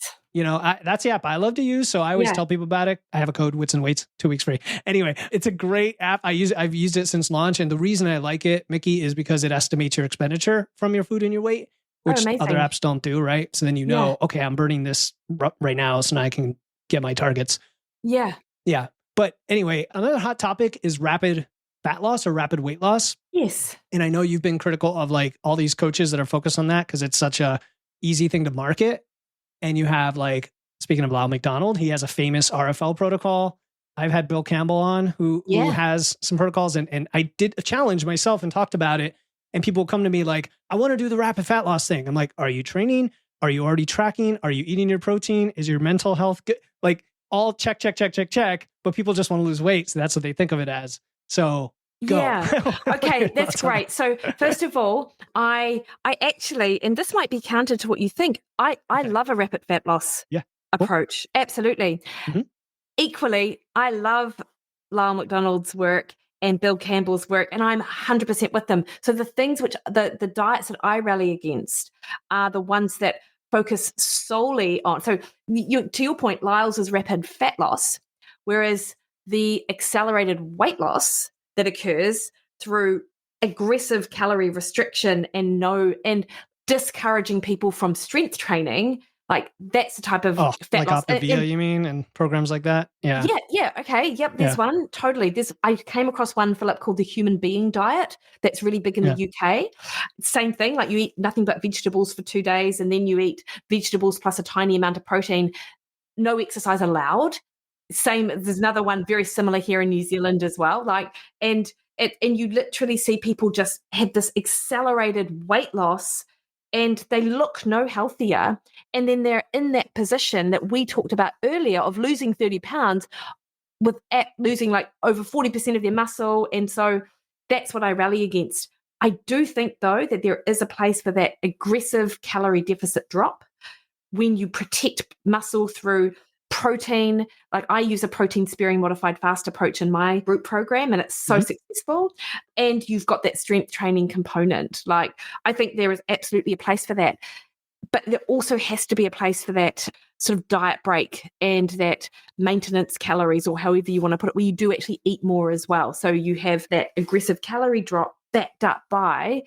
That's the app I love to use. So I always tell people about it. I have a code, Wits and Weights, 2 weeks free. Anyway, it's a great app. I've used it since launch. And the reason I like it, Mikki, is because it estimates your expenditure from your food and your weight, which other apps don't do, right? So then okay, I'm burning this right now. So now I can get my targets. Yeah. Yeah. But anyway, another hot topic is rapid fat loss or rapid weight loss. Yes. And I know you've been critical of like all these coaches that are focused on that because it's such a easy thing to market. And you have like, speaking of Lyle McDonald, he has a famous RFL protocol. I've had Bill Campbell on who has some protocols. And I did a challenge myself and talked about it. And people come to me like, I want to do the rapid fat loss thing. I'm like, are you training? Are you already tracking? Are you eating your protein? Is your mental health good? Like all check. But people just want to lose weight. So that's what they think of it as. So go. Yeah. Okay. That's great. So first of all, I actually, and this might be counter to what you think, I love a rapid fat loss approach. Cool. Absolutely. Mm-hmm. Equally, I love Lyle McDonald's work and Bill Campbell's work, and I'm 100% with them. So the things which the diets that I rally against are the ones that focus solely on. So to your point, Lyle's is rapid fat loss, whereas the accelerated weight loss that occurs through aggressive calorie restriction and discouraging people from strength training, like that's the type of fat loss. Like Optavia, you mean, and programs like that? Yeah. Yeah. Okay. Yep. There's one. Totally. I came across one, Philip, called the Human Being Diet. That's really big in the UK. Same thing. Like you eat nothing but vegetables for 2 days, and then you eat vegetables plus a tiny amount of protein. No exercise allowed. Same. There's another one very similar here in New Zealand as well. And you literally see people just have this accelerated weight loss, and they look no healthier. And then they're in that position that we talked about earlier of losing 30 pounds with losing like over 40% of their muscle. And so that's what I rally against. I do think, though, that there is a place for that aggressive calorie deficit drop when you protect muscle through protein. Like I use a protein sparing modified fast approach in my group program, and it's so successful. And you've got that strength training component. Like I think there is absolutely a place for that, but there also has to be a place for that sort of diet break and that maintenance calories, or however you want to put it, where you do actually eat more as well. So you have that aggressive calorie drop backed up by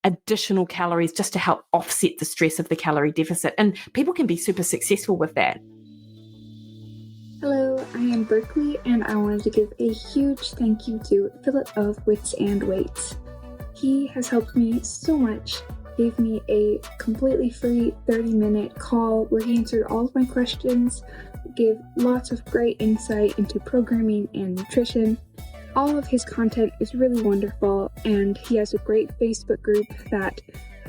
additional calories just to help offset the stress of the calorie deficit. And people can be super successful with that. Hello, I am Berkeley, and I wanted to give a huge thank you to Philip of Wits and Weights. He has helped me so much, gave me a completely free 30-minute call where he answered all of my questions, gave lots of great insight into programming and nutrition. All of his content is really wonderful, and he has a great Facebook group that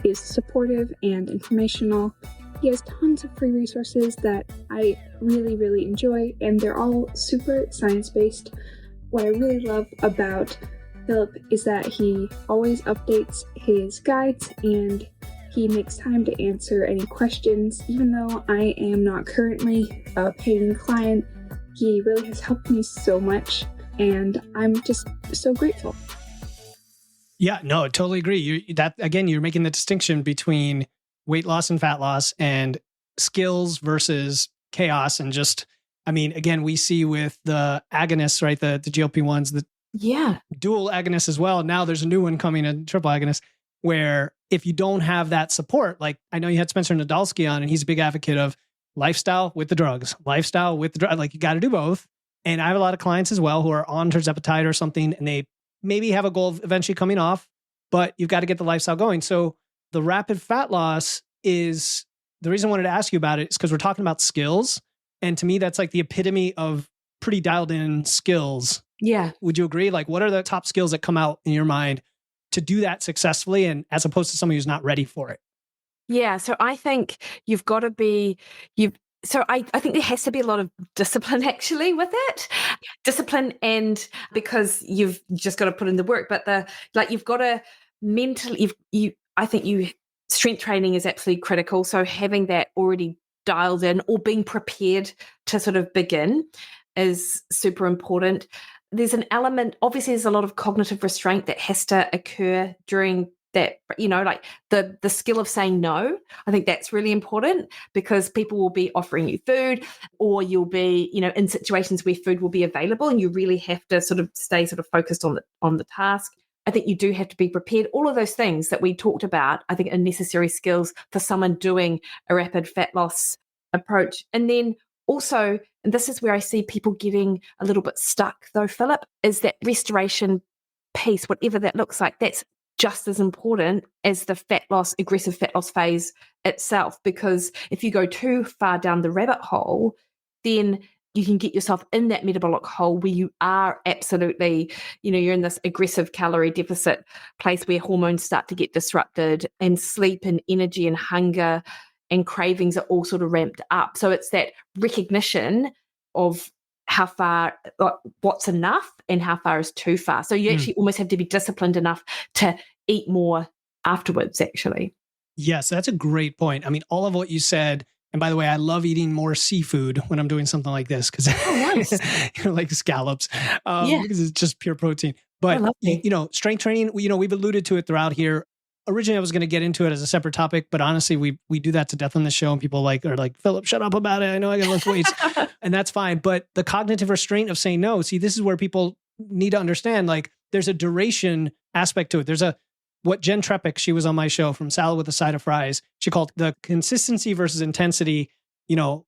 is supportive and informational. He has tons of free resources that I really, really enjoy, and they're all super science-based. What I really love about Philip is that he always updates his guides, and he makes time to answer any questions. Even though I am not currently a paying client, he really has helped me so much, and I'm just so grateful. Yeah, no, I totally agree. You're making the distinction between weight loss and fat loss and skills versus chaos. And just, again, we see with the agonists, right? The GLP-1s, the dual agonists as well. Now there's a new one coming, a triple agonist, where if you don't have that support, like I know you had Spencer Nadolsky on, and he's a big advocate of lifestyle with the drugs, like you got to do both. And I have a lot of clients as well who are on tirzepatide or something, and they maybe have a goal of eventually coming off, but you've got to get the lifestyle going. So the rapid fat loss is the reason I wanted to ask you about it is because we're talking about skills. And to me, that's like the epitome of pretty dialed in skills. Yeah. Would you agree? Like, what are the top skills that come out in your mind to do that successfully, and as opposed to somebody who's not ready for it? Yeah. So I think you've got to be, so I think there has to be a lot of discipline actually with it. Discipline, and because you've just got to put in the work, but you've got to mentally, I think strength training is absolutely critical. So having that already dialed in or being prepared to sort of begin is super important. There's an element, obviously there's a lot of cognitive restraint that has to occur during that, like the skill of saying no. I think that's really important, because people will be offering you food, or you'll be, in situations where food will be available, and you really have to sort of stay sort of focused on the task. I think you do have to be prepared. All of those things that we talked about, I think, are necessary skills for someone doing a rapid fat loss approach. And then also, and this is where I see people getting a little bit stuck though, Philip, is that restoration piece, whatever that looks like, that's just as important as the aggressive fat loss phase itself. Because if you go too far down the rabbit hole, then you can get yourself in that metabolic hole where you are absolutely, you're in this aggressive calorie deficit place where hormones start to get disrupted, and sleep and energy and hunger and cravings are all sort of ramped up. So it's that recognition of how far, what's enough and how far is too far. So you actually almost have to be disciplined enough to eat more afterwards, actually. Yes, that's a great point. I mean, all of what you said, and by the way, I love eating more seafood when I'm doing something like this, because nice. like scallops, because it's just pure protein. But, strength training, we've alluded to it throughout here. Originally, I was going to get into it as a separate topic, but honestly, we do that to death on the show, and people are like, Philip, shut up about it. I know I got to lift weights, and that's fine. But the cognitive restraint of saying no, see, this is where people need to understand, like, there's a duration aspect to it. There's what Jen Trepic, she was on my show, from Salad with a Side of Fries, she called the consistency versus intensity,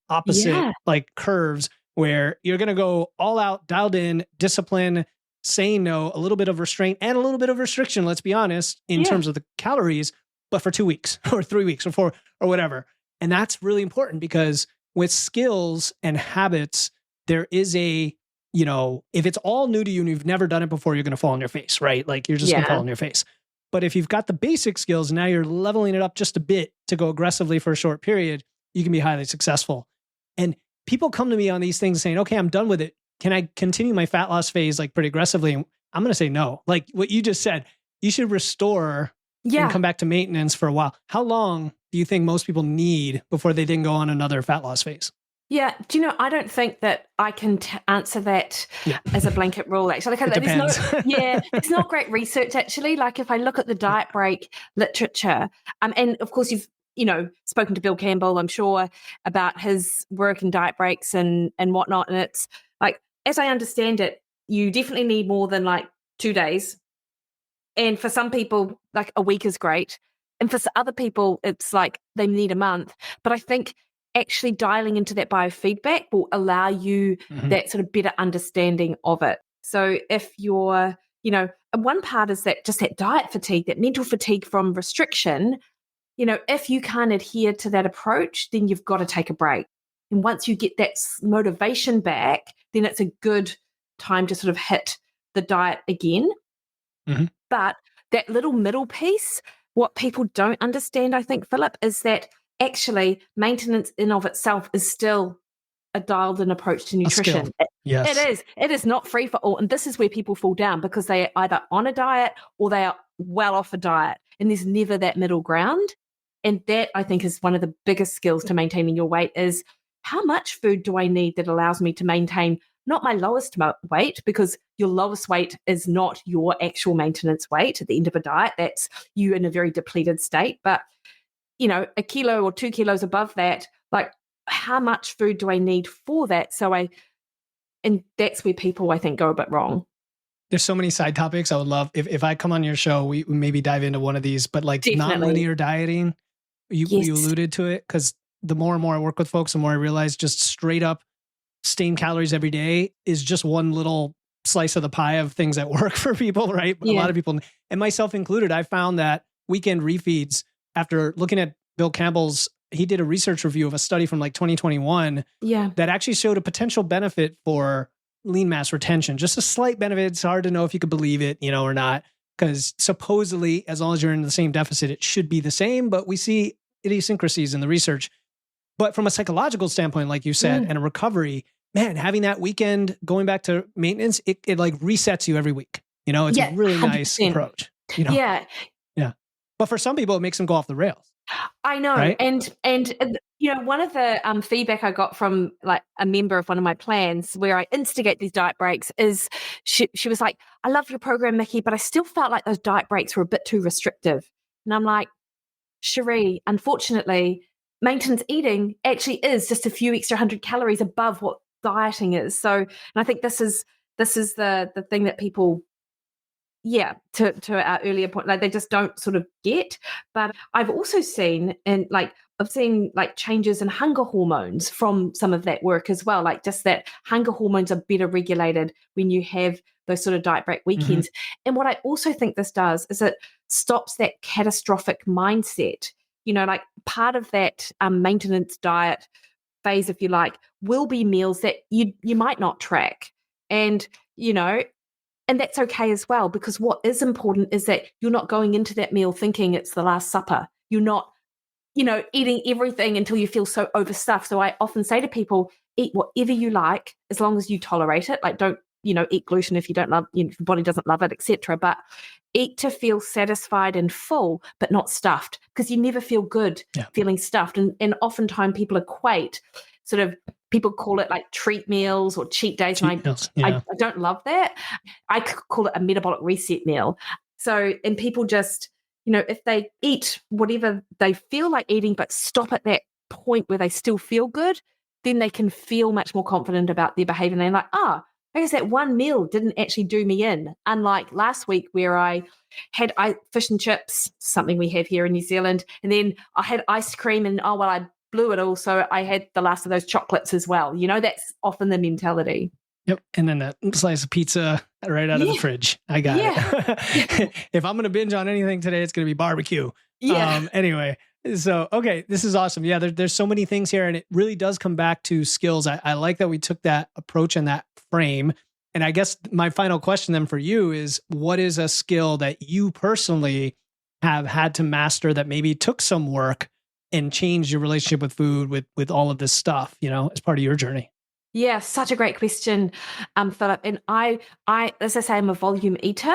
opposite like curves, where you're going to go all out, dialed in, discipline, saying no, a little bit of restraint and a little bit of restriction, let's be honest, in terms of the calories, but for 2 weeks or 3 weeks or 4 or whatever. And that's really important, because with skills and habits, there is if it's all new to you and you've never done it before, you're going to fall on your face, right? Like, you're just going to fall on your face. But if you've got the basic skills, now you're leveling it up just a bit to go aggressively for a short period, you can be highly successful. And people come to me on these things saying, okay, I'm done with it. Can I continue my fat loss phase like pretty aggressively? And I'm going to say no. Like what you just said, you should restore and come back to maintenance for a while. How long do you think most people need before they then go on another fat loss phase? Yeah. Do you know, I don't think that I can answer that as a blanket rule, actually. It depends. It's not great research, actually. Like, if I look at the diet break literature, and of course you've, spoken to Bill Campbell, I'm sure, about his work in diet breaks and whatnot. And it's like, as I understand it, you definitely need more than like 2 days. And for some people, like a week is great. And for other people, it's like they need a month. But I think actually dialing into that biofeedback will allow you that sort of better understanding of it. So if you're, one part is that just that diet fatigue, that mental fatigue from restriction, if you can't adhere to that approach, then you've got to take a break. And once you get that motivation back, then it's a good time to sort of hit the diet again. But that little middle piece, what people don't understand, I think, Philip, is that actually maintenance in of itself is still a dialed-in approach to nutrition. Yes. It is not free for all. And this is where people fall down, because they are either on a diet or they are well off a diet. And there's never that middle ground. And that, I think, is one of the biggest skills to maintaining your weight is, how much food do I need that allows me to maintain not my lowest weight, because your lowest weight is not your actual maintenance weight at the end of a diet. That's you in a very depleted state. But, a kilo or 2 kilos above that, like, how much food do I need for that? And that's where people, I think, go a bit wrong. There's so many side topics. I would love, if I come on your show, we maybe dive into one of these, but like non-linear dieting, you alluded to it, because the more and more I work with folks, the more I realize just straight up staying calories every day is just one little slice of the pie of things that work for people, right? But a lot of people, and myself included, I found that weekend refeeds, after looking at Bill Campbell's he did a research review of a study from like 2021 that actually showed a potential benefit for lean mass retention. Just a slight benefit. It's hard to know if you could believe it, or not, because supposedly, as long as you're in the same deficit, it should be the same, but we see idiosyncrasies in the research. But from a psychological standpoint, like you said, and a recovery, man, having that weekend, going back to maintenance, it like resets you every week. It's a really 100%. Nice approach. Yeah. But for some people, it makes them go off the rails. I know. Right? And one of the feedback I got from like a member of one of my plans where I instigate these diet breaks is she was like, I love your program, Mikki, but I still felt like those diet breaks were a bit too restrictive. And I'm like, Cherie, unfortunately, maintenance eating actually is just a few extra 100 calories above what dieting is. So, and I think this is the thing that people, to our earlier point, like they just don't sort of get. But I've also seen changes in hunger hormones from some of that work as well. Like just that hunger hormones are better regulated when you have those sort of diet break weekends. And what I also think this does is it stops that catastrophic mindset. Like part of that maintenance diet phase, if you like, will be meals that you might not track. And, and that's okay as well, because what is important is that you're not going into that meal thinking it's the last supper. You're not, eating everything until you feel so overstuffed. So I often say to people, eat whatever you like, as long as you tolerate it. Like don't, eat gluten if you don't love, if your body doesn't love it, etc. But eat to feel satisfied and full, but not stuffed, because you never feel good feeling stuffed. And oftentimes people equate sort of, people call it like treat meals or cheat days. I don't love that. I call it a metabolic reset meal. So, and people just, if they eat whatever they feel like eating, but stop at that point where they still feel good, then they can feel much more confident about their behavior. And they're like, I guess that one meal didn't actually do me in. Unlike last week where I had fish and chips, something we have here in New Zealand, and then I had ice cream and, I blew it all. So I had the last of those chocolates as well. that's often the mentality. Yep. And then that slice of pizza right out of the fridge. I got it. If I'm going to binge on anything today, it's going to be barbecue. Yeah. Anyway, so, okay, this is awesome. Yeah, there's so many things here, and it really does come back to skills. I like that we took that approach and that frame. And I guess my final question then for you is, what is a skill that you personally have had to master that maybe took some work and changed your relationship with food, with all of this stuff, as part of your journey? Yeah, such a great question, Philip. And I, as I say, I'm a volume eater,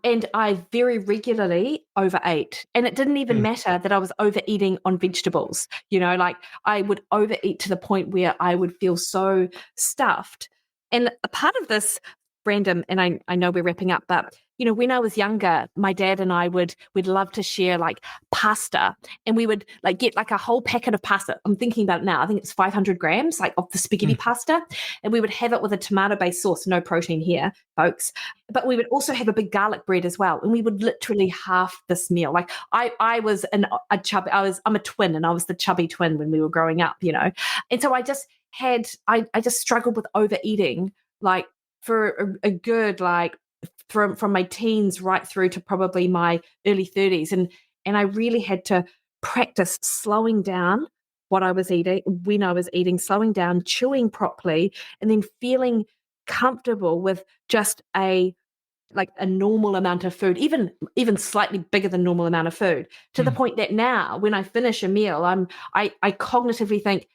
and I very regularly overate. And it didn't even matter that I was overeating on vegetables. Like I would overeat to the point where I would feel so stuffed. And a part of this, Brandon, and I know we're wrapping up, but when I was younger, my dad and I we'd love to share like pasta, and we would like get like a whole packet of pasta. I'm thinking about it now. I think it's 500 grams like of the spaghetti pasta, and we would have it with a tomato-based sauce. No protein here, folks. But we would also have a big garlic bread as well, and we would literally half this meal. Like I was a chubby. I'm a twin, and I was the chubby twin when we were growing up. And so I just struggled with overeating like for a good like. From my teens right through to probably my early 30s. And I really had to practice slowing down what I was eating, when I was eating, slowing down, chewing properly, and then feeling comfortable with just a normal amount of food, even slightly bigger than normal amount of food, to the point that now when I finish a meal, I cognitively think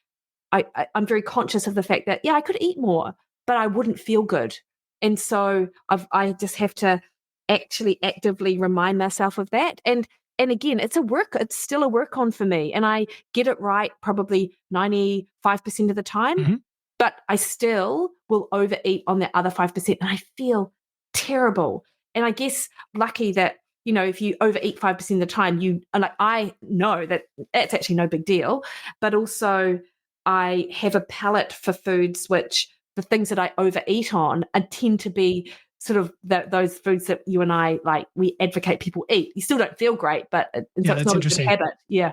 I'm very conscious of the fact that, I could eat more, but I wouldn't feel good. And so I just have to actually actively remind myself of that. And again, it's still a work on for me. And I get it right probably 95% of the time, but I still will overeat on the other 5%. And I feel terrible. And I guess lucky that, if you overeat 5% of the time, I know that that's actually no big deal, but also I have a palate for foods which the things that I overeat on tend to be sort of those foods that you and I we advocate people eat. You still don't feel great, but so it's not a good habit. Yeah.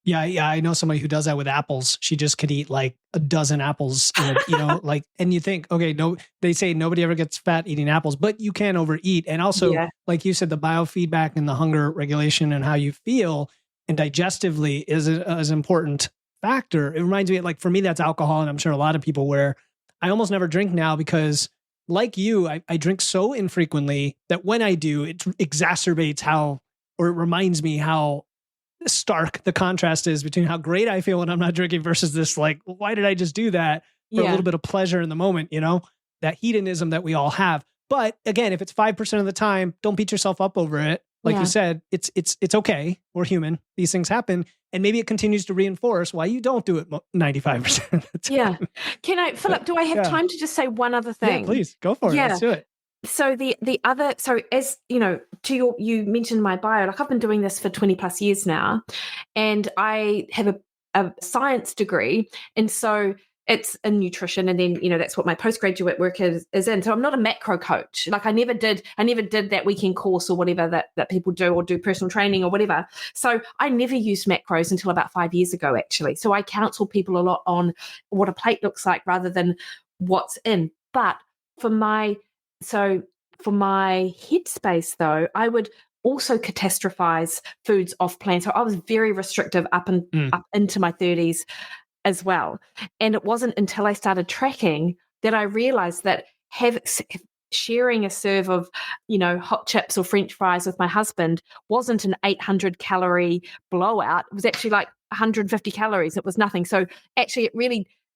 Yeah. I know somebody who does that with apples. She just could eat like a dozen apples, and you think, okay, no, they say nobody ever gets fat eating apples, but you can overeat. And also, like you said, the biofeedback and the hunger regulation and how you feel, and digestively is an important factor. It reminds me, like for me, that's alcohol. And I'm sure a lot of people where I almost never drink now because like you, I drink so infrequently that when I do, it exacerbates or it reminds me how stark the contrast is between how great I feel when I'm not drinking versus this, like, why did I just do that for a little bit of pleasure in the moment, that hedonism that we all have. But again, if it's 5% of the time, don't beat yourself up over it. Like you said, it's okay. We're human. These things happen. And maybe it continues to reinforce why you don't do it 95% of the time. Yeah. Philip, do I have time to just say one other thing? Yeah, please go for it. Let's do it. So as you mentioned my bio, like I've been doing this for 20 plus years now, and I have a science degree. And so it's in nutrition. And then, that's what my postgraduate work is in. So I'm not a macro coach. Like I never did that weekend course or whatever that people do, or do personal training or whatever. So I never used macros until about 5 years ago, actually. So I counsel people a lot on what a plate looks like rather than what's in. But for my headspace though, I would also catastrophize foods off plan. So I was very restrictive up into my 30s as well. And it wasn't until I started tracking that I realized that sharing a serve of, hot chips or French fries with my husband wasn't an 800 calorie blowout. It was actually like 150 calories. It was nothing. So actually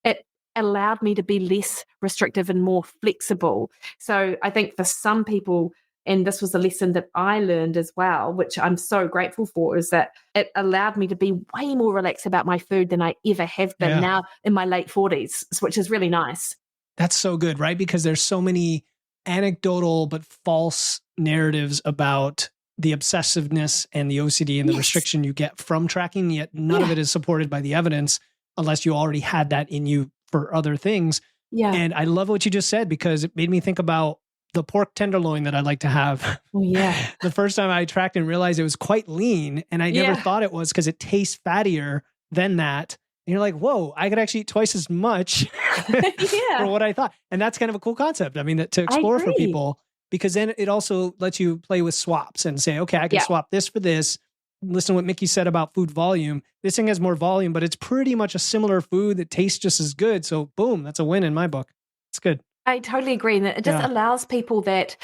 it allowed me to be less restrictive and more flexible. So I think for some people, and this was a lesson that I learned as well, which I'm so grateful for, is that it allowed me to be way more relaxed about my food than I ever have been now in my late 40s, which is really nice. That's so good, right? Because there's so many anecdotal but false narratives about the obsessiveness and the OCD and the restriction you get from tracking, yet none of it is supported by the evidence unless you already had that in you for other things. Yeah. And I love what you just said, because it made me think about the pork tenderloin that I like to have. Oh, yeah. The first time I tracked and realized it was quite lean, and I never thought it was, because it tastes fattier than that. And you're like, whoa, I could actually eat twice as much for what I thought. And that's kind of a cool concept. I mean, to explore for people, because then it also lets you play with swaps and say, okay, I can swap this for this. Listen to what Mikki said about food volume. This thing has more volume, but it's pretty much a similar food that tastes just as good. So boom, that's a win in my book. It's good. I totally agree. And it just allows people it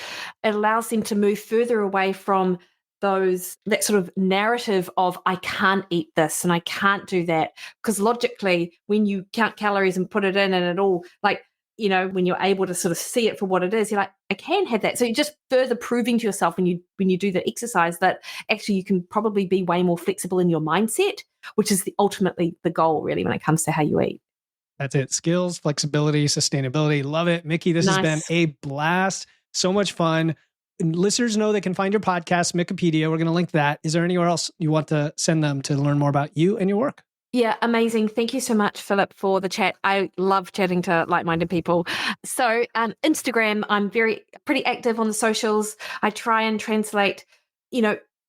allows them to move further away from that sort of narrative of I can't eat this and I can't do that. Because logically, when you count calories and put it in and it all, like, when you're able to sort of see it for what it is, you're like, I can have that. So you're just further proving to yourself when you do the exercise that actually you can probably be way more flexible in your mindset, which is ultimately the goal really when it comes to how you eat. That's it. Skills, flexibility, sustainability. Love it. Mikki, this has been a blast. So much fun. And listeners know they can find your podcast, Mikkipedia. We're going to link that. Is there anywhere else you want to send them to learn more about you and your work? Yeah, amazing. Thank you so much, Philip, for the chat. I love chatting to like-minded people. So Instagram, I'm pretty active on the socials. I try and translate,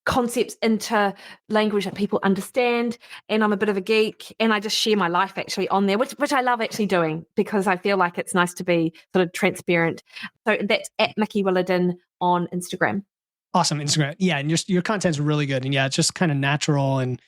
concepts into language that people understand. And I'm a bit of a geek, and I just share my life actually on there, which I love actually doing, because I feel like it's nice to be sort of transparent. So that's at Mikki Williden on Instagram. Awesome. Instagram. Yeah. And your content's really good. And yeah, it's just kind of natural. And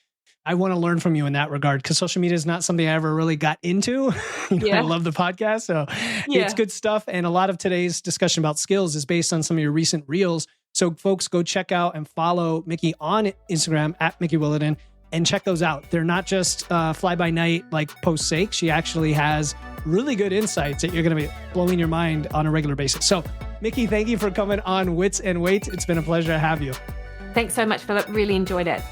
I want to learn from you in that regard, because social media is not something I ever really got into. I love the podcast. So it's good stuff. And a lot of today's discussion about skills is based on some of your recent reels. So folks, go check out and follow Mikki on Instagram at Mikki Williden and check those out. They're not just fly-by-night like post sake. She actually has really good insights that you're going to be blowing your mind on a regular basis. So Mikki, thank you for coming on Wits and Weights. It's been a pleasure to have you. Thanks so much, Philip. Really enjoyed it.